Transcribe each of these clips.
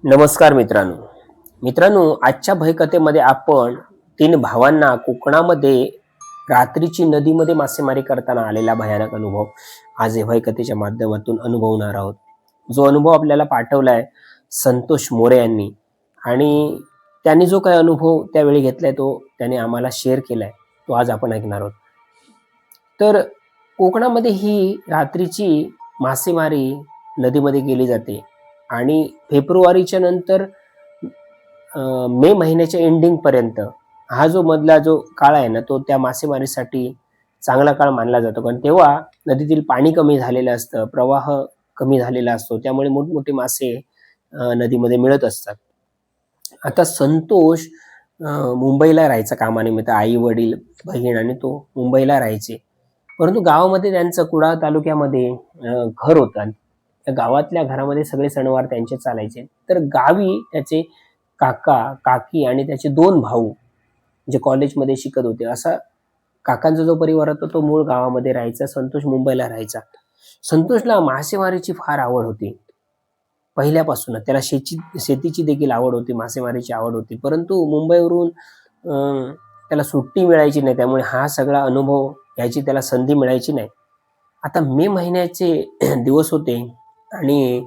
नमस्कार मित्रांनो, आजच्या भयकथेमध्ये आपण तीन भावांना कोकणामध्ये रात्रीची नदीमध्ये मासेमारी करताना आलेला भयानक अनुभव आज या भयकथेच्या माध्यमातून अनुभवणार आहोत. जो अनुभव आपल्याला पाठवलाय संतोष मोरे यांनी, आणि त्यांनी जो काही अनुभव त्यावेळी घेतलाय तो त्याने आम्हाला शेअर केलाय, तो आज आपण ऐकणार आहोत. तर कोकणामध्ये ही रात्रीची मासेमारी नदीमध्ये केली जाते आणि फेब्रुवारीच्या नंतर मे महिन्याच्या एंडिंगपर्यंत हा जो मधला जो काळ आहे ना, तो त्या मासेमारीसाठी चांगला काळ मानला जातो. कारण तेव्हा नदीतील पाणी कमी झालेलं असतं, प्रवाह कमी झालेला असतो, त्यामुळे मोठमोठे मासे नदीमध्ये मिळत असतात. आता संतोष मुंबईला राहायचा कामानिमित्त, आई वडील बहीण आणि तो मुंबईला राहायचे. परंतु गावामध्ये त्यांचं कुडाळ तालुक्यामध्ये घर होतं. त्या गावातल्या घरामध्ये सगळे सणवार त्यांचे चालायचे. तर गावी त्याचे काका काकी आणि त्याचे दोन भाऊ जे कॉलेजमध्ये शिकत होते. असा काकांचा जो परिवार होता तो मूळ गावामध्ये राहायचा, संतोष मुंबईला राहायचा. संतोषला मासेमारीची फार आवड होती पहिल्यापासूनच. त्याला शेतीची देखील आवड होती, मासेमारीची आवड होती. परंतु मुंबईवरून त्याला सुट्टी मिळायची नाही, त्यामुळे हा सगळा अनुभव याची त्याला संधी मिळायची नाही. आता मे महिन्याचे दिवस होते आणि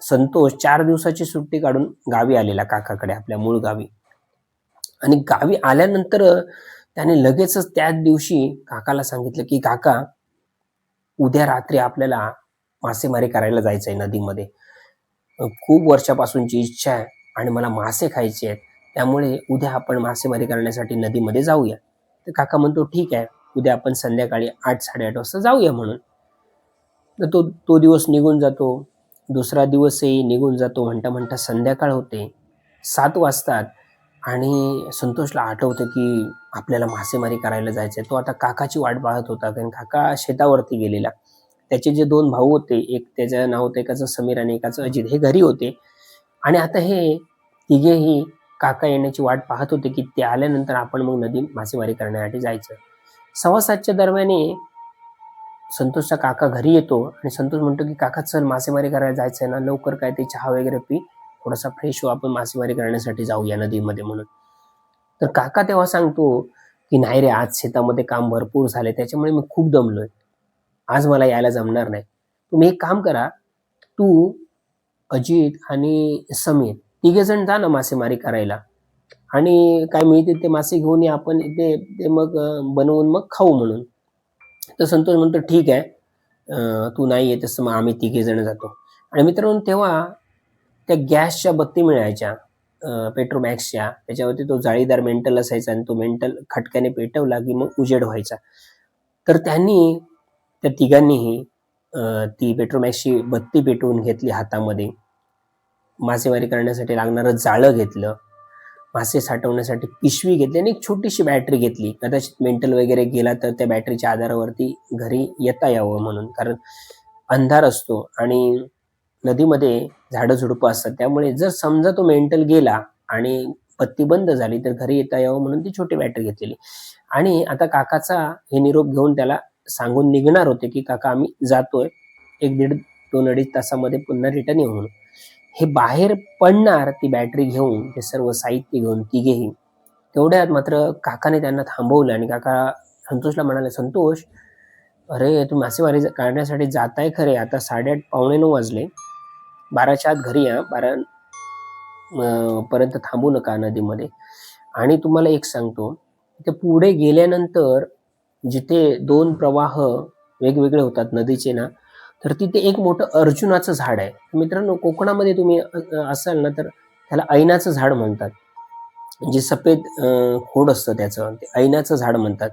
संतोष 4 दिवसाची सुट्टी काढून गावी आलेला काकाकडे, आपल्या मूळ गावी. आणि गावी आल्यानंतर त्याने लगेचच त्याच दिवशी काकाला सांगितलं की काका, उद्या रात्री आपल्याला मासेमारी करायला जायचंय नदीमध्ये. खूप वर्षापासूनची इच्छा आहे आणि मला मासे खायचे आहेत, त्यामुळे उद्या आपण मासेमारी करण्यासाठी नदीमध्ये जाऊया. तर काका म्हणतो ठीक आहे, उद्या आपण संध्याकाळी 8-8:30 वाजता जाऊया म्हणून. तर तो दिवस निघून जातो. दुसरा दिवसही निघून जातो. म्हणता म्हणता संध्याकाळ होते, 7 वाजतात आणि संतोषला आठवतं की आपल्याला मासेमारी करायला जायचंय. तो आता काकाची वाट पाहत होता, कारण काका शेतावरती गेलेला. त्याचे जे 2 भाऊ होते, एक त्याचं नाव होतं एकाचं समीर आणि एकाचं अजित, हे घरी होते. आणि आता हे तिघेही काका येण्याची वाट पाहत होते की ते आल्यानंतर आपण मग नदी मासेमारी करण्यासाठी जायचं. 6:15च्या दरम्यान संतोषचा काका घरी येतो आणि संतोष म्हणतो की काका चल, मासेमारी करायला जायचंय ना, लवकर काय ते चहा वगैरे पी, थोडासा फ्रेश हो, आपण मासेमारी करण्यासाठी जाऊया नदीमध्ये म्हणून. तर काका तेव्हा सांगतो की नाही रे, आज शेतामध्ये काम भरपूर झाले, त्याच्यामुळे मी खूप दमलोय, आज मला यायला जमणार नाही. तुम्ही एक काम करा, तू, अजित आणि समीर तिघे जण जा ना मासेमारी करायला, आणि काय मिळते ते मासे घेऊन या, आपण इथे ते मग बनवून मग खाऊ म्हणून. तर संतोष म्हणतो ठीक आहे, तू नाही येत तसं मग आम्ही तिघे जण जातो. आणि मित्रांनो, तेव्हा त्या गॅसच्या बत्ती मिळायच्या, पेट्रोमॅक्सच्या. त्याच्यावरती तो जाळीदार मेंटल असायचा आणि तो मेंटल खटक्याने पेटवला की मग उजेड व्हायचा. तर त्यांनी त्या तिघांनीही ती पेट्रोमॅक्सची बत्ती पेटवून घेतली हातामध्ये. मासेमारी करण्यासाठी लागणारं जाळं घेतलं, मासे साठवण्यासाठी पिशवी घेतली आणि एक छोटीशी बॅटरी घेतली. कदाचित मेंटल वगैरे गेला तर त्या बॅटरीच्या आधारावरती घरी येता यावं म्हणून, कारण अंधार असतो आणि नदीमध्ये झाडं झुडपं असतात, त्यामुळे जर समजा तो मेंटल गेला आणि बत्ती बंद झाली तर घरी येता यावं म्हणून ती छोटी बॅटरी घेतलेली. आणि आता काकाचा हे निरोप घेऊन त्याला सांगून निघणार होते की काका आम्ही जातोय, 1-1.5-2-2.5 तासामध्ये पुन्हा रिटर्न येऊ म्हणून. हे बाहेर पडणार ती बॅटरी घेऊन, ते सर्व साहित्य घेऊन तिघेही. तेवढ्यात मात्र काकाने त्यांना थांबवलं आणि काका संतोषला म्हणाले, संतोष, अरे तू मासेमारी काढण्यासाठी जाताय खरे, आता 8:30 पावणे 9 वाजले, 12च्या आत घरी या, 12 पर्यंत थांबू नका नदीमध्ये. आणि तुम्हाला एक सांगतो, तिथे पुढे गेल्यानंतर जिथे 2 प्रवाह वेगवेगळे होतात नदीचे ना, तर तिथे एक मोठं अर्जुनाचं झाड आहे. मित्रांनो, कोकणामध्ये तुम्ही असाल ना, तर त्याला ऐनाचं झाड म्हणतात. जे सफेद खोड असतं त्याचं, ते ऐनाचं झाड म्हणतात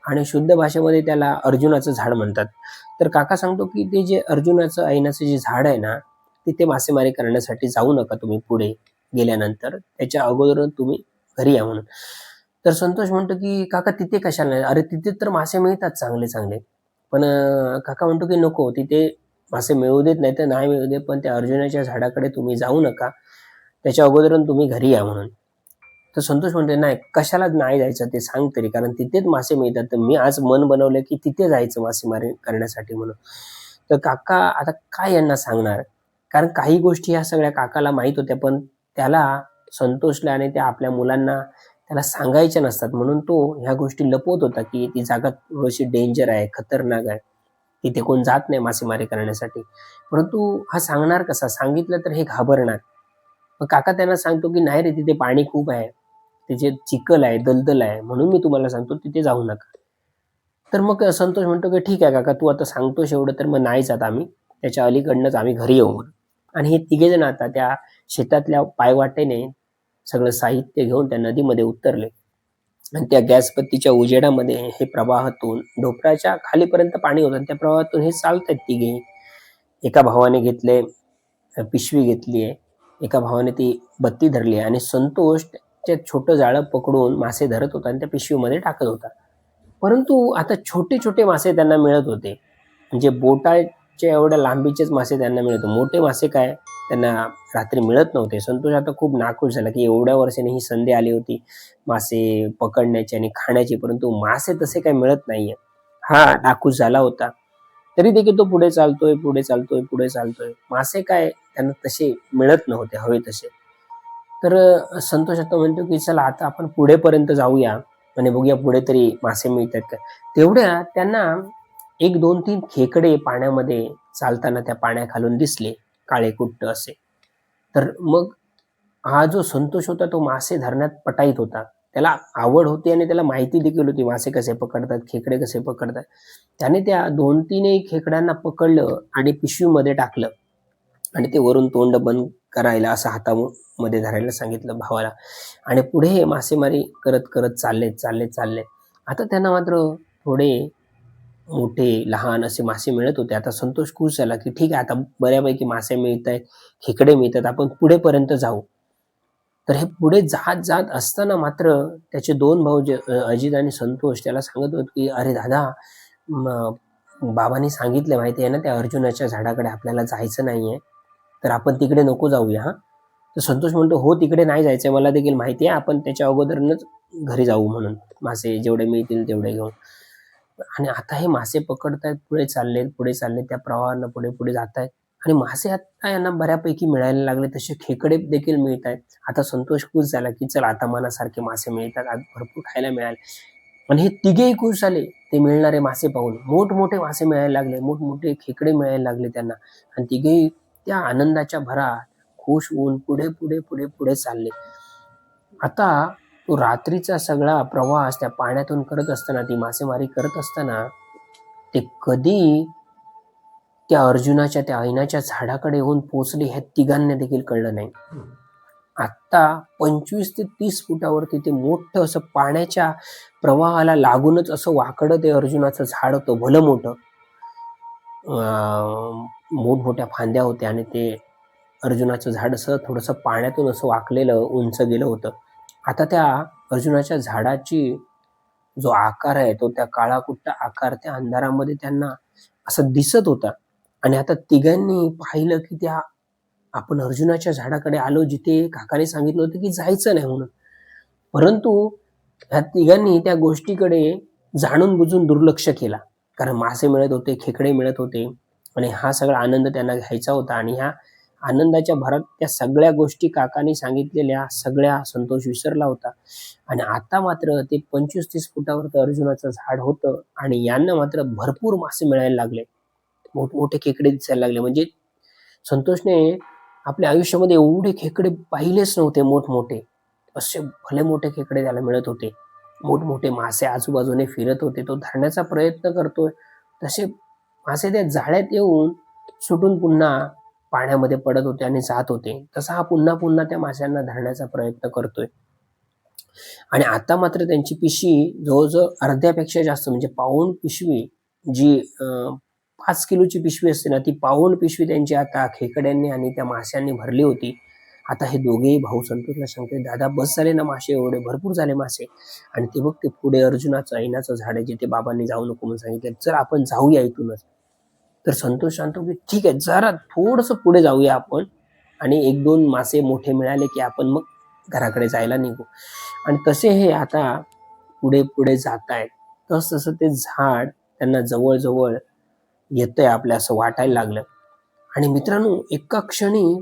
आणि शुद्ध भाषेमध्ये त्याला अर्जुनाचं झाड म्हणतात. तर काका सांगतो की ते जे अर्जुनाचं ऐनाचं जे झाड आहे ना, तिथे मासेमारी करण्यासाठी जाऊ नका तुम्ही पुढे गेल्यानंतर, त्याच्या अगोदर तुम्ही घरी या म्हणून. तर संतोष म्हणतो की काका तिथे कशाला नाही, अरे तिथे तर मासे मिळतात चांगले चांगले. पण काका म्हणतो की नको, तिथे मासे मिळू देत नाही तर नाही मिळू देत, पण त्या अर्जुनाच्या झाडाकडे तुम्ही जाऊ नका, त्याच्या अगोदर तुम्ही घरी या म्हणून. तर संतोष म्हणतो नाही, कशाला नाही जायचं ते सांग तरी, कारण तिथेच मासे मिळतात, तर मी आज मन बनवलं की तिथे जायचं मासेमारी करण्यासाठी म्हणून. तर काका आता काय यांना सांगणार. कारण काही गोष्टी ह्या सगळ्या काकाला माहीत होत्या, पण त्याला, संतोषला आणि त्या आपल्या मुलांना त्याला सांगायच्या नसतात. म्हणून तो ह्या गोष्टी लपवत होता, की ती जागा थोडीशी डेंजर आहे, खतरनाक आहे. तिथे कोण जात नाही मासेमारी करण्यासाठी. परंतु हा सांगणार कसा? सांगितलं तर हे घाबरणार. मग काका त्यांना सांगतो, की "नाही रे, तिथे पाणी खूप आहे. तिथे चिखल आहे, दलदल आहे. म्हणून मी तुम्हाला सांगतो तिथे जाऊ नका." तर मग संतोष म्हणतो, की "ठीक आहे काका, तू आता सांगतोस एवढं तर मग नाही जात आम्ही. त्याच्या अलीकडनंच आम्ही घरी येऊ." म्हणून. आणि हे तिघेजण आता त्या शेतातल्या पायवाटेने सगळं साहित्य घेऊन त्या नदीमध्ये उतरले आणि त्या गॅसबत्तीच्या उजेडामध्ये हे प्रवाहातून ढोपराच्या खालीपर्यंत पाणी होतं आणि त्या प्रवाहातून हे चालतायत तिघेही. एका भावाने घेतले पिशवी घेतली आहे, एका भावाने ती बत्ती धरली आहे आणि संतोष ते छोटं जाळं पकडून मासे धरत होता आणि त्या पिशवीमध्ये टाकत होता. परंतु आता छोटे-छोटे मासे त्यांना मिळत होते. म्हणजे बोटाच्या एवढ्या लांबीचेच मासे त्यांना मिळत होते. मोठे मासे काय त्यांना रात्री मिळत नव्हते. संतोष आता खूप नाखुश झाला, की एवढ्या वर्षांनी ही संधी आली होती मासे पकडण्याची आणि खाण्याची, परंतु मासे तसे काही मिळत नाहीये. हा नाखुश झाला होता. तरी देखील तो पुढे चालतोय, पुढे चालतोय, पुढे चालतोय. मासे काय त्यांना तसे मिळत नव्हते हवे तसे. तर संतोष आता म्हणतो, की चला आता आपण पुढेपर्यंत जाऊया आणि बघूया पुढे तरी मासे मिळतात का. तेवढ्यात त्यांना 1, 2, 3 खेकडे पाण्यामध्ये चालताना त्या पाण्याखालून दिसले, काळेकुट्ट असे. तर मग हा जो संतोष होता तो मासे धरण्यात पटाईत होता. त्याला आवड होती आणि त्याला माहिती देखील होती मासे कसे पकडतात, खेकडे कसे पकडतात. त्याने त्या 2-3 खेकड्यांना पकडलं आणि पिशवीमध्ये टाकलं आणि ते वरून तोंड बंद करायला असं हातामध्ये धरायला सांगितलं भावाला आणि पुढे मासेमारी करत, करत चालले. आता त्यांना मात्र थोडे मोठे, लहान असे मासे मिळत होते. आता संतोष खुश झाला, की ठीक आहे आता बऱ्यापैकी मासे मिळतायत, खेकडे मिळतात, आपण पुढेपर्यंत जाऊ. तर हे पुढे जात असताना मात्र त्याचे 2 भाऊ जे अजित आणि संतोष त्याला सांगत होते, की "अरे दादा, बाबांनी सांगितलं माहिती आहे ना, त्या अर्जुनाच्या झाडाकडे आपल्याला जायचं नाहीये, तर आपण तिकडे नको जाऊया हां." तर संतोष म्हणतो, "हो, तिकडे नाही जायचंय. मला देखील माहिती आहे. आपण त्याच्या अगोदरच घरी जाऊ म्हणून. मासे जेवढे मिळतील तेवढे घेऊन." आणि आता हे मासे पकडतायत, पुढे चाललेत त्या प्रवाहानं पुढे जातायत आणि मासे आता यांना बऱ्यापैकी मिळायला लागले. तसे खेकडे देखील मिळतायत. आता संतोष खुश झाला, की चला आता मनासारखे मासे मिळतात. आज भरपूर खायला मिळाले. आणि हे तिघेही खुश झाले ते मिळणारे मासे पाहून. मोठमोठे मासे मिळायला लागले, मोठमोठे खेकडे मिळायला लागले त्यांना आणि तिघेही त्या आनंदाच्या भरात खुश होऊन पुढे चालले. आता तो रात्रीचा सगळा प्रवास त्या पाण्यातून करत असताना, ती मासेमारी करत असताना, ते कधी त्या अर्जुनाच्या त्या ऐनाच्या झाडाकडे येऊन पोहोचले हे तिघांना देखील कळलं नाही. आत्ता 25 ते 30 फुटावरती ते मोठं असं पाण्याच्या प्रवाहाला लागूनच असं वाकडं ते अर्जुनाचं झाड होतं, भलं मोठं. मोठमोठ्या फांद्या होत्या आणि ते अर्जुनाचं झाड असं थोडंसं पाण्यातून असं वाकलेलं, उंच गेलं होतं. आता त्या अर्जुनाच्या झाडाची जो आकार आहे, तो त्या काळाकुट्ट आकार त्या अंधारामध्ये त्यांना असं दिसत होता आणि आता तिघांनी पाहिलं, की त्या आपण अर्जुनाच्या झाडाकडे आलो, जिथे काकाने सांगितलं होतं, की जायचं नाही म्हणून. परंतु ह्या तिघांनी त्या गोष्टीकडे जाणून-बुजून दुर्लक्ष केला. कारण मासे मिळत होते, खेकडे मिळत होते आणि हा सगळा आनंद त्यांना घ्यायचा होता आणि ह्या आनंदाच्या भरात त्या सगळ्या गोष्टी काकांनी सांगितलेल्या सगळ्या संतोष विसरला होता आणि आता मात्र ते 25-30 फुटावरचं अर्जुनाचं झाड होतं आणि यांना मात्र भरपूर मासे मिळायला लागले. मोठमोठे खेकडे दिसायला लागले. म्हणजे संतोषने आपल्या आयुष्यामध्ये एवढे खेकडे पाहिलेच नव्हते मोठमोठे. असे भले मोठे खेकडे त्याला मिळत होते. मोठमोठे मासे आजूबाजूने फिरत होते. तो धरण्याचा प्रयत्न करतोय. तसे मासे त्या जाळ्यात येऊन सुटून पुन्हा पाण्यामध्ये पडत होते आणि जात होते. तसा हा पुन्हा त्या माशांना धरण्याचा प्रयत्न करतोय. आणि आता मात्र त्यांची पिशवी जवळ-जवळ अर्ध्यापेक्षा जास्त म्हणजे पाऊण पिशवी जी 5 किलोची पिशवी असते ना, ती पाऊण पिशवी त्यांची आता खेकड्यांनी आणि त्या माशांनी भरली होती. आता हे दोघेही भाऊ संतोषला सांगतात, "दादा बस झाले ना मासे एवढे, भरपूर झाले मासे." आणि ते बघ ते पुढे अर्जुनाचं ऐनाचं झाड आहे जिथे बाबांनी जाऊ नको म्हणून सांगितलं. "चल आपण जाऊया इथूनच." तर संतोष सांगतो, की "ठीक आहे, जरा थोडंसं पुढे जाऊया आपण आणि 1-2 मासे मोठे मिळाले, की आपण मग घराकडे जायला निघू." आणि तसे हे आता पुढे जातायत. तसं ते झाड त्यांना जवळ-जवळ येतंय आपल्या असं वाटायला लागलं. आणि मित्रांनो, एका क्षणी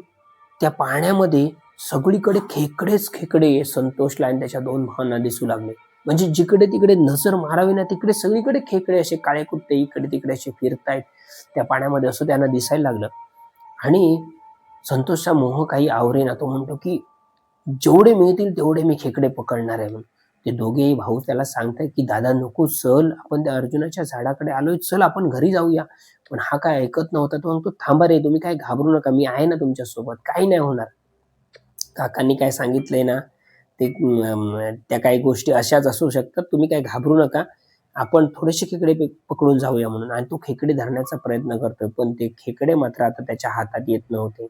त्या पाण्यामध्ये सगळीकडे खेकडेच खेकडे संतोषला आणि त्याच्या दोन भावांना दिसू लागले. म्हणजे जिकडे तिकडे नजर मारावी ना, तिकडे सगळीकडे खेकडे असे काळे कुट्टे इकडे तिकडे असे फिरतायत त्या पाण्यामध्ये, असं त्यांना दिसायला लागलं. आणि संतोषचा मोह काही आवरेना. तो म्हणतो की जेवढे मिळतील तेवढे मी खेकडे पकडणार आहे म्हणून. ते दोघेही भाऊ त्याला सांगतायत की दादा नको, चल आपण त्या अर्जुनाच्या झाडाकडे आलोय, चल आपण घरी जाऊया. पण हा काय ऐकत नव्हता. तो म्हणतो थांबा रे, तुम्ही काय घाबरू नका, मी आहे ना तुमच्या सोबत, काही नाही होणार. काकांनी काय सांगितलंय ना ते त्या काही गोष्टी अशाच असू शकतात, तुम्ही काय घाबरू नका, आपण थोडेसे खेकडे पकडून जाऊया म्हणून. आणि तो खेकडे धरण्याचा प्रयत्न करतोय, पण ते खेकडे मात्र आता त्याच्या हातात येत नव्हते.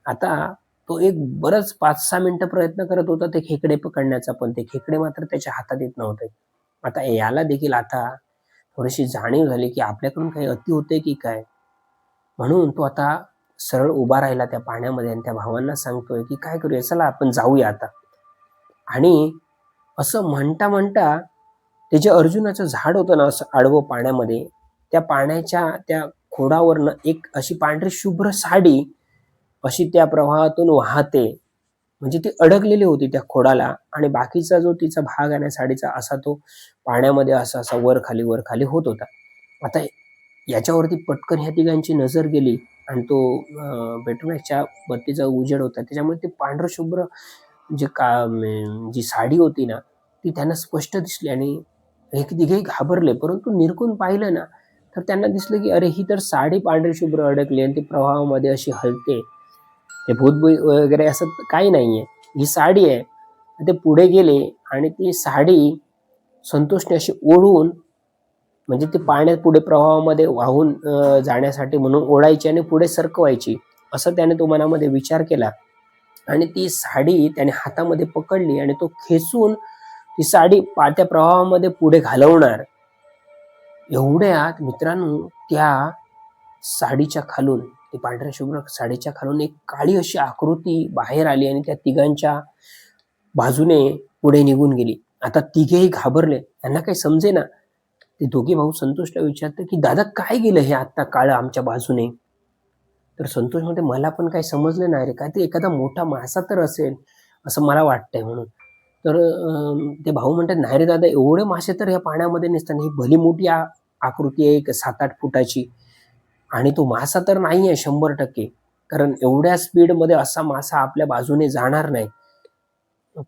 आता तो एक बरंच 5-6 मिनिटं प्रयत्न करत होता ते खेकडे पकडण्याचा, पण ते खेकडे मात्र त्याच्या हातात येत नव्हते. आता याला देखील आता थोडीशी जाणीव झाली की आपल्याकडून काही अति होते की काय. म्हणून तो आता सरळ उभा राहिला त्या पाण्यामध्ये आणि त्या भावांना सांगतोय की काय करूया, चला आपण जाऊया आता. आणि असं म्हणता म्हणता ते जे अर्जुनाचं झाड होतं ना, असं आडवं पाण्यामध्ये, त्या पाण्याच्या त्या खोडावरनं एक अशी पांढरी शुभ्र साडी अशी त्या प्रवाहातून वाहते. म्हणजे ती अडकलेली होती त्या खोडाला आणि बाकीचा जो तिचा भाग आहे ना साडीचा, असा तो पाण्यामध्ये असा असा वर खाली वर खाली होत होता. आता याच्यावरती पटकन ह्या तिघांची नजर गेली आणि तो पेट्रोमॅक्सच्या बत्तीचा उजेड होता, त्याच्यामुळे ते पांढरं शुभ्र जे जी साडी होती ना ती त्यांना स्पष्ट दिसली. आणि हे तिघेही घाबरले, परंतु निरखून पाहिलं ना तर त्यांना दिसलं की अरे, ही तर साडी पांढरी शुभ्र अडकली आणि ती प्रवाहामध्ये अशी हलते. ते भूत वगैरे असं काही नाहीये, ही साडी आहे. ते पुढे गेले आणि ती साडी संतोषने अशी ओढून, म्हणजे ती पाण्यात पुढे प्रवाहामध्ये वाहून जाण्यासाठी म्हणून ओढायची आणि पुढे सरकवायची, असं त्याने तो मनामध्ये विचार केला. आणि ती साडी त्याने हातामध्ये पकडली आणि तो खेचून ती साडी त्या प्रवाहामध्ये पुढे घालवणार. एवढ्यात मित्रांनो, त्या साडीच्या खालून, ती पांढऱ्या शुभ्र साडीच्या खालून एक काळी अशी आकृती बाहेर आली आणि त्या तिघांच्या बाजूने पुढे निघून गेली. आता तिघेही घाबरले, त्यांना काही समजेना. ते दोघे भाऊ संतोषला विचारतात की दादा काय गेलं हे आता काळं आमच्या बाजूने. तर संतोष म्हणते मला पण काही समजलं नाही रे, काय ते एखादा मोठा मासा तर असेल असं मला वाटतंय म्हणून. तर ते भाऊ म्हणतात नाही रे दादा, एवढे मासे तर या पाण्यामध्ये नसतात, ही भली मोठी आकृती आहे, एक 7-8 फुटाची, आणि तो मासा तर नाही आहे 100%, कारण एवढ्या स्पीडमध्ये असा मासा आपल्या बाजूने जाणार नाही.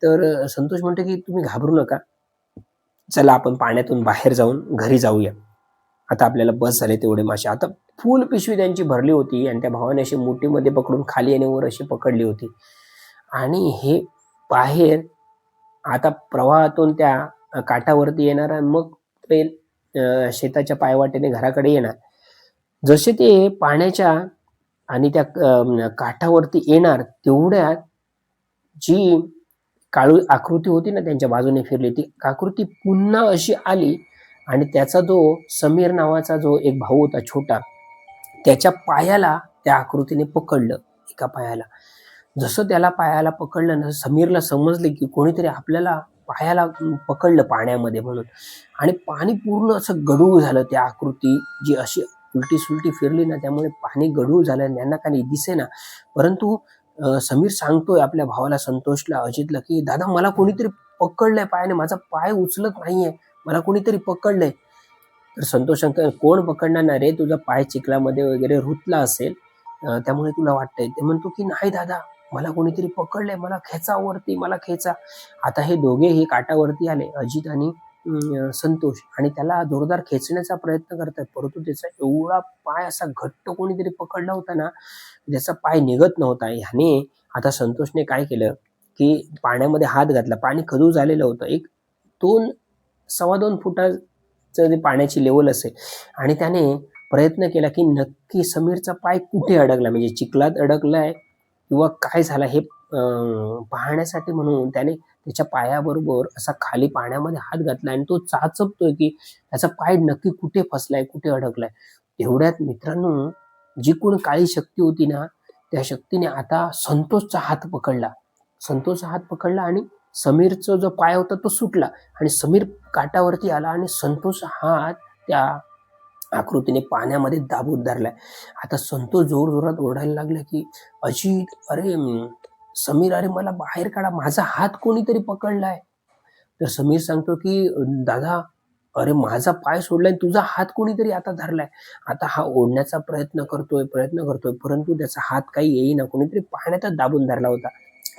तर संतोष म्हणतो की तुम्ही घाबरू नका, चला आपण पाण्यातून बाहेर जाऊन घरी जाऊया, आता आपल्याला बस झाले तेवढे मासे. आता फुल पिशवी त्यांची भरली होती आणि त्या भावाने अशी मोठीमध्ये पकडून खाली आणि वर अशी पकडली होती. आणि हे बाहेर आता प्रवाहातून त्या काठावरती येणार आणि मग ते शेताच्या पायवाटेने घराकडे येणार. जसे ते पाण्याच्या आणि त्या काठावरती येणार तेवढ्यात जी काळी आकृती होती ना त्यांच्या बाजूने फिरली, ती आकृती पुन्हा अशी आली आणि त्याचा जो समीर नावाचा जो एक भाऊ होता छोटा, त्याच्या पायाला त्या आकृतीने पकडलं, एका पायाला. जसं त्याला पायाला पकडलं ना, समीरला समजले की कोणीतरी आपल्याला पायाला पकडलं पाण्यामध्ये म्हणून. आणि पाणी पूर्ण असं गढूळ झालं. त्या आकृती जी अशी उलटी सुलटी फिरली ना, त्यामुळे पाणी गढूळ झालं, त्यांना काही दिसेना. परंतु समीर सांगतोय आपल्या भावाला संतोषला, अजितला की दादा मला कोणीतरी पकडलंय पायाने, माझा पाय उचलत नाहीये, मला कोणीतरी पकडलंय. तर संतोष सांगतोय कोण पकडणार नाही रे, तुझा पाय चिखलामध्ये वगैरे रुतला असेल त्यामुळे तुला वाटतंय. ते म्हणतो की नाही दादा, मला कोणीतरी पकडलंय, मला खेचा वरती, मला खेचा. आता हे दोघेही काठावरती आले, अजित आणि संतोष, आणि त्याला जोरदार खेचण्याचा प्रयत्न करतात, परंतु त्याचा एवढा पाय असा घट्ट कोणीतरी पकडला होता ना, त्याचा पाय निघत नव्हता. ह्याने आता संतोषने काय केलं की पाण्यामध्ये हात घातला. पाणी खदूळ झालेलं होतं, एक 2-2.25 फुटाचं जे पाण्याची लेवल असेल, आणि त्याने प्रयत्न केला की नक्की समीरचा पाय कुठे अडकला, म्हणजे चिखलात अडकलाय किंवा काय झालं हे पाहण्यासाठी. म्हणून त्याने त्याच्या पायाबरोबर असा खाली पाण्यामध्ये हात घातला आणि तो चाचपतोय की त्याचा पाय नक्की कुठे फसलाय, कुठे अडकलाय. एवढ्यात मित्रांनो, जी कोण काळी शक्ती होती ना, त्या शक्तीने आता संतोषचा हात पकडला. संतोषचा हात पकडला आणि समीरचा जो पाय होता तो सुटला आणि समीर काठावरती आला आणि संतोषचा हात त्या आकृतीने पाण्यामध्ये दाबून धरलाय. आता संतोष जोरजोरात ओरडायला लागला की अजित, अरे समीर, अरे मला बाहेर काढा, माझा हात कोणीतरी पकडलाय. तर समीर सांगतो की दादा, अरे माझा पाय सोडलाय, तुझा हात कोणीतरी आता धरलाय. आता हा ओढण्याचा प्रयत्न करतोय, परंतु त्याचा हात काही येईना, कोणीतरी पाण्यातच दाबून धरला होता.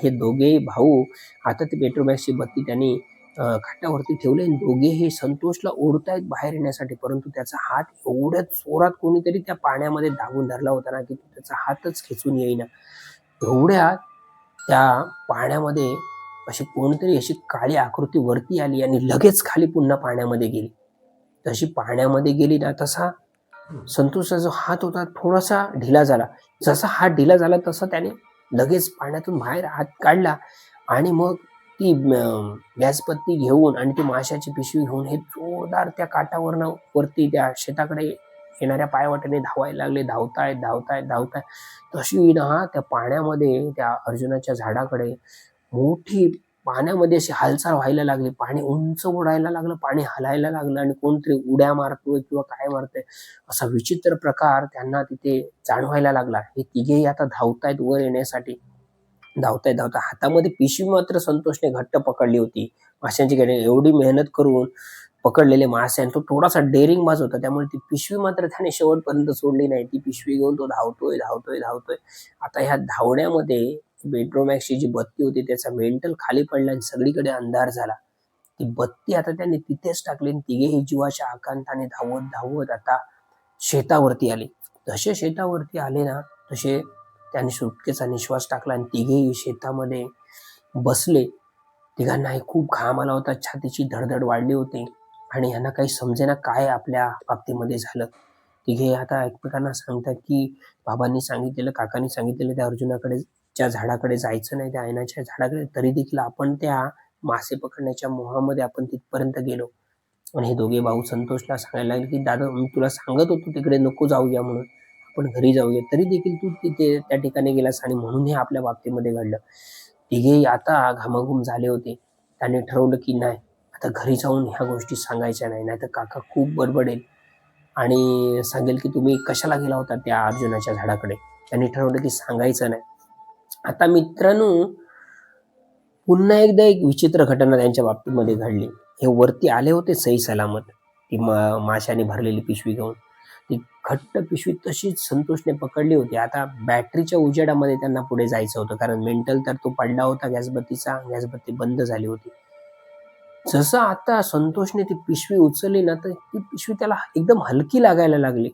हे दोघेही भाऊ आता ते पेट्रोमॅक्सची बत्ती त्यांनी खाटावरती ठेवले आणि दोघेही संतोषला ओढतायत बाहेर येण्यासाठी, परंतु त्याचा हात एवढ्या जोरात कोणीतरी त्या पाण्यामध्ये दाबून धरला होता ना की त्याचा हातच खेचून येईना. एवढ्यात त्या पाण्यामध्ये कोणतरी अशी काळी आकृती वरती आली आणि लगेच खाली पुन्हा पाण्यामध्ये गेली. तशी पाण्यामध्ये गेली ना, तसा संतोषचा जो हात होता थोडासा ढिला झाला. जसा हात ढिला झाला तसा त्याने लगेच पाण्यातून बाहेर हात काढला आणि मग ती गॅसपत्ती घेऊन आणि ती माशाची पिशवी घेऊन हे जोरदार त्या काठावरनं वरती त्या शेताकडे येणाऱ्या पायवाटेने धावायला लागले. धावतायत. तशी ना त्या पाण्यामध्ये त्या अर्जुनाच्या झाडाकडे मोठी पाण्यामध्ये अशी हालचाल व्हायला लागली. पाणी उंच उडायला लागलं, पाणी हलायला लागलं आणि कोणतरी उड्या मारतोय किंवा काय मारतोय असा विचित्र प्रकार त्यांना तिथे जाणवायला लागला. हे तिघेही आता धावतायत वर येण्यासाठी. धावतायत हातामध्ये पिशवी मात्र संतोषने घट्ट पकडली होती माशांची. एवढी मेहनत करून पकडलेले मासे आणि तो थोडासा डेअरिंगबाज होता, त्यामुळे ती पिशवी मात्र त्याने शेवटपर्यंत सोडली नाही. ती पिशवी घेऊन तो धावतोय. आता ह्या धावण्यामध्ये पेट्रोमॅक्सची जी बत्ती होती त्याचा मेंटल खाली पडला आणि सगळीकडे अंधार झाला. ती बत्ती आता त्यांनी तिथेच टाकली आणि तिघेही जीवाच्या आकांताने धावत आता शेतावरती आले. जसे शेतावरती आले ना, तसे त्यांनी सुटकेचा निश्वास टाकला आणि तिघेही शेतामध्ये बसले. तिघांनाही खूप घाम आला होता, छातीची धडधड वाढली होती आणि यांना काही समजेना काय आपल्या बाबतीमध्ये झालं. तिघे आता एकमेकांना सांगतात की बाबांनी सांगितलेलं, काकांनी सांगितलेलं त्या अर्जुनाकडे च्या झाडाकडे जायचं नाही, त्या ऐनाच्या झाडाकडे, तरी देखील आपण त्या मासे पकडण्याच्या मोहामध्ये आपण तिथपर्यंत गेलो. आणि हे दोघे भाऊ संतोषला सांगायला लागले की दादा, मी तुला सांगत होतो तिकडे नको जाऊया म्हणून, आपण घरी जाऊया, तरी देखील तू तिथे त्या ठिकाणी गेलास आणि म्हणून हे आपल्या बाबतीमध्ये घडलं. तिघेही आता घामाघूम झाले होते. त्याने ठरवलं की नाही, आता घरी जाऊन ह्या गोष्टी सांगायच्या नाही, नाहीतर काका खूप बडबडेल आणि सांगेल की तुम्ही कशाला गेला होता त्या अर्जुनाच्या झाडाकडे. त्यांनी ठरवलं की सांगायचं नाही. आता मित्रांनो, पुन्हा एकदा एक विचित्र घटना त्यांच्या बाबतीमध्ये घडली. हे वरती आले होते सही सलामत, ती माशाने भरलेली पिशवी घेऊन. ती घट्ट पिशवी तशीच संतोषने पकडली होती. आता बॅटरीच्या उजेडामध्ये त्यांना पुढे जायचं होतं, कारण मेंटल तर तो पडला होता गॅसबत्ती बंद झाली होती. जसं आता संतोषने ती पिशवी उचलली ना, तर ती पिशवी त्याला एकदम हलकी लागायला लागली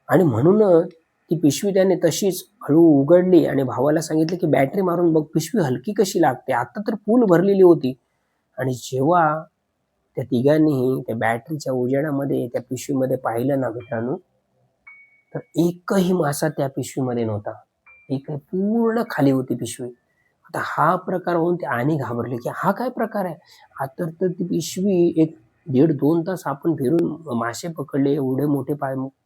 आणि म्हणून ती पिशवी त्याने तशीच हळू उघडली आणि भावाला सांगितलं की बॅटरी मारून बघ, पिशवी हलकी कशी लागते, आता तर फुल भरलेली होती. आणि जेव्हा त्या तिघांनीही त्या बॅटरीच्या उजेडामध्ये त्या पिशवीमध्ये पाहिलं ना मित्रांनो, तर एकही मासा त्या पिशवीमध्ये नव्हता. एकही, पूर्ण खाली होती पिशवी. आता हा प्रकार होऊन ते आणि घाबरले की हा काय प्रकार आहे. आता तर ती पिशवी 1.5-2 तास आपण फिरून मासे पकडले, एवढे मोठे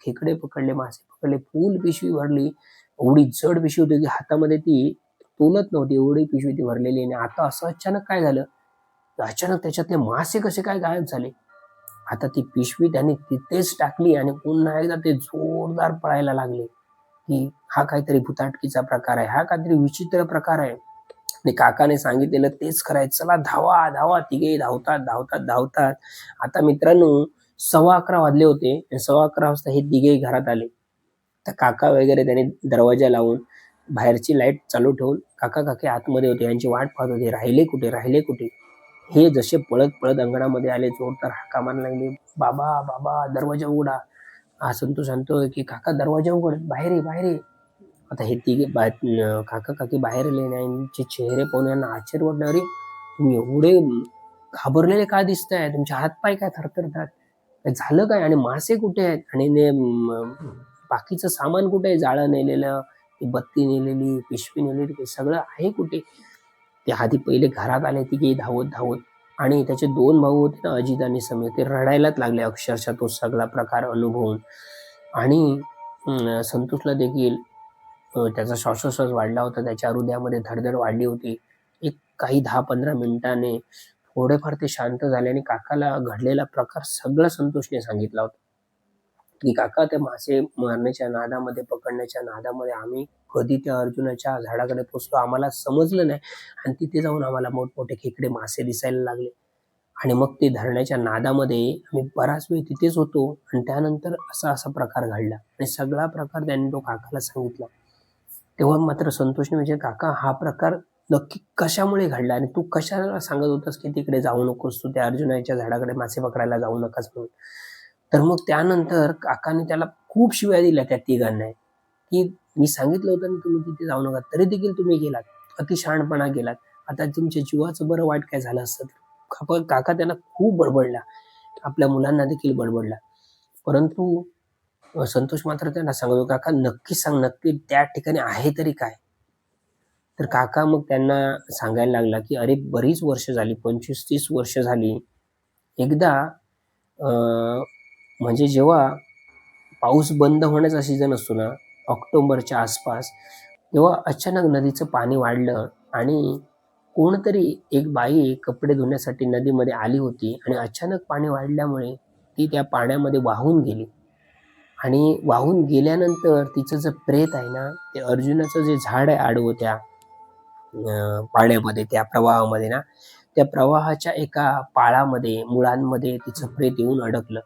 खेकडे पकडले, मासे पकडले, फुल पिशवी भरली. एवढी जड पिशवी होती की हातामध्ये ती तोलत नव्हती, एवढी पिशवी ती भरलेली. आणि आता असं अचानक काय झालं, अचानक त्याच्यातले मासे कसे काय गायब झाले. आता ती पिशवी त्यांनी तिथेच टाकली आणि पुन्हा एकदा ते जोरदार पळायला लागले की हा काहीतरी भुताटकीचा प्रकार आहे, हा काहीतरी विचित्र प्रकार आहे. आणि काकाने सांगितलेलं तेच खरंय, चला धावा. तिघे धावतात. आता मित्रांनो, 11:15 वाजले होते. 11:15 वाजता हे तिघेही घरात आले. तर काका वगैरे त्यांनी दरवाजा लावून बाहेरची लाईट चालू ठेवून काका आतमध्ये होते, यांची वाट पाहत होते, राहिले कुठे. हे जसे पळत अंगणामध्ये आले, जोरदार हाका मारायला लागले, बाबा दरवाजा उघडा. हा संतोष सांगतोय की काका दरवाजा उघड, बाहेर ये. आता हे तिघे काका काकी बाहेर आले आणि यांचे चेहरे पाहून यांना आश्चर्य वाटलं. अरे तुम्ही एवढे घाबरलेले का दिसताय, तुमचे हातपाय काय थरथरतात, काय झालं काय, आणि मासे कुठे आहेत, आणि बाकीचं सामान कुठे आहे, जाळं नेलेलं, ती बत्ती नेलेली, पिशवी नेलेली, ते सगळं आहे कुठे. ते आधी पहिले घरात आले तिघे धावत. आणि त्याचे 2 भाऊ होते ना, अजित आणि समीर, ते रडायलाच लागले अक्षरशः तो सगळा प्रकार अनुभवून. आणि संतोषला देखील त्याचा श्वासोच्छ्वास वाढला होता, त्याच्या हृदयामध्ये धडधड वाढली होती. काही 10-15 मिनिटाने थोडेफार ते शांत झाले आणि काकाला घडलेला प्रकार सगळं संतोषने सांगितला होता. की काका त्या मासे मारण्याच्या नादामध्ये, पकडण्याच्या नादामध्ये आम्ही कधी त्या अर्जुनाच्या झाडाकडे पोहोचलो आम्हाला समजलं नाही आणि तिथे जाऊन आम्हाला मोठमोठे खेकडे मासे दिसायला लागले आणि मग ते धरण्याच्या नादामध्ये आम्ही बराच वेळ तिथेच होतो आणि त्यानंतर असा प्रकार घडला आणि सगळा प्रकार त्यांनी तो काकाला सांगितला. तेव्हा मात्र संतोषने विचारले, काका हा प्रकार नक्की कशामुळे घडला आणि तू कशाला सांगत होतास की तिकडे जाऊ नकोस, तू त्या अर्जुनाच्या झाडाकडे मासे पकडायला जाऊ नकास म्हणून. तर मग त्यानंतर काकाने त्याला खूप शिव्या दिल्या त्या तिघांना, की मी सांगितलं होतं ना तुम्ही तिथे जाऊ नका, तरी देखील तुम्ही गेलात, अति शहाणपणा केलात, आता तुमच्या जीवाचं बरं वाईट काय झालं असतं. काका त्यांना खूप बडबडला, आपल्या मुलांना देखील बडबडला. परंतु संतोष मात्र त्यांना सांगतो, काका नक्की सांग, नक्की त्या ठिकाणी आहे तरी काय. तर काका मग त्यांना सांगायला लागला की अरे बरीच वर्ष झाली, 25-30 वर्ष झाली, एकदा म्हणजे जेव्हा पाऊस बंद होण्याचा सीझन असतो ना, ऑक्टोबरच्या आसपास, तेव्हा अचानक नदीचं पाणी वाढलं आणि कोणतरी एक बाई कपडे धुण्यासाठी नदीमध्ये आली होती आणि अचानक पाणी वाढल्यामुळे ती त्या पाण्यामध्ये वाहून गेली आणि वाहून गेल्यानंतर तिचं जे प्रेत आहे ना, ते अर्जुनाचं जे झाड आहे आडवं त्या पाण्यामध्ये, त्या प्रवाहामध्ये ना, त्या प्रवाहाच्या एका पाळामध्ये, मुळांमध्ये तिचं प्रेत येऊन अडकलं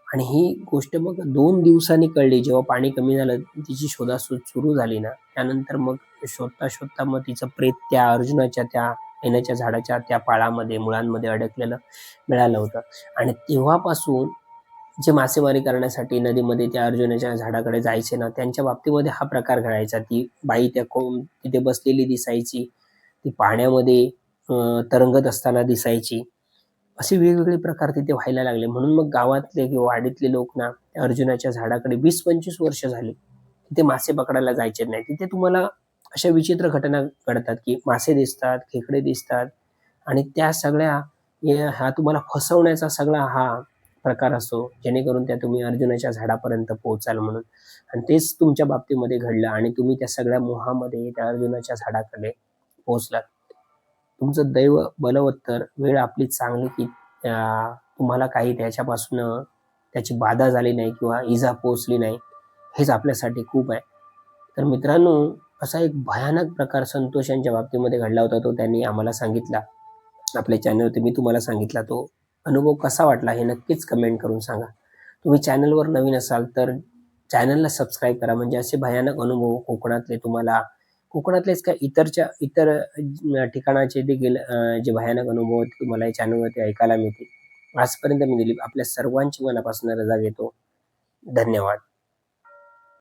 आणि ही गोष्ट मग 2 दिवसांनी कळली. जेव्हा पाणी कमी झालं, तिची शोधाशोध सुरू झाली ना, त्यानंतर मग शोधता मग तिचं प्रेत त्या अर्जुनाच्या त्या ऐनाच्या झाडाच्या त्या पाळामध्ये, मुळांमध्ये अडकलेलं मिळालं होतं आणि तेव्हापासून जे मासेमारी करण्यासाठी नदीमध्ये त्या अर्जुनाच्या झाडाकडे जायचे ना, त्यांच्या बाबतीमध्ये हा प्रकार घडायचा. ती बाई तिथे बसलेली दिसायची, ती पाण्यामध्ये तरंगत असताना दिसायची. असे वेगवेगळे प्रकार तिथे व्हायला लागले. म्हणून मग गावातले किंवा वाडीतले लोक ना, त्या अर्जुनाच्या झाडाकडे 20-25 वर्ष झाली, तिथे मासे पकडायला जायचे नाही. तिथे तुम्हाला अशा विचित्र घटना घडतात, की मासे दिसतात, खेकडे दिसतात आणि त्या सगळ्या हा तुम्हाला फसवण्याचा सगळा हा प्रकार असतो, जेणेकरून त्या तुम्ही अर्जुनाच्या झाडापर्यंत पोहोचाल म्हणून. आणि तेच तुमच्या बाबतीमध्ये घडलं आणि तुम्ही त्या सगळ्या मोहामध्ये त्या अर्जुनाच्या झाडाकडे पोहोचलात. तुमचं दैव बलवत्तर, वेळ आपली चांगली, की तुम्हाला काही त्याच्यापासून त्याची बाधा झाली नाही किंवा इजा पोहोचली नाही, हेच आपल्यासाठी खूप आहे. तर मित्रांनो, असा एक भयानक प्रकार संतोष यांच्या बाबतीमध्ये घडला होता, तो त्यांनी आम्हाला सांगितला आपल्या चॅनलवरती. मी तुम्हाला सांगितला. तो अनुभव कसा वाटला हे नक्कीच कमेंट करून सांगा. तुम्ही चॅनलवर नवीन असाल तर चॅनलला सबस्क्राईब करा, म्हणजे असे भयानक अनुभव कोकणातले तुम्हाला, कोकणातलेच काय इतर ठिकाणाचे देखील जे भयानक अनुभव तुम्हाला या चॅनलवरती ऐकायला मिळतील. आजपर्यंत मी दिलीप आपल्या सर्वांची मनापासून रजा घेतो. धन्यवाद.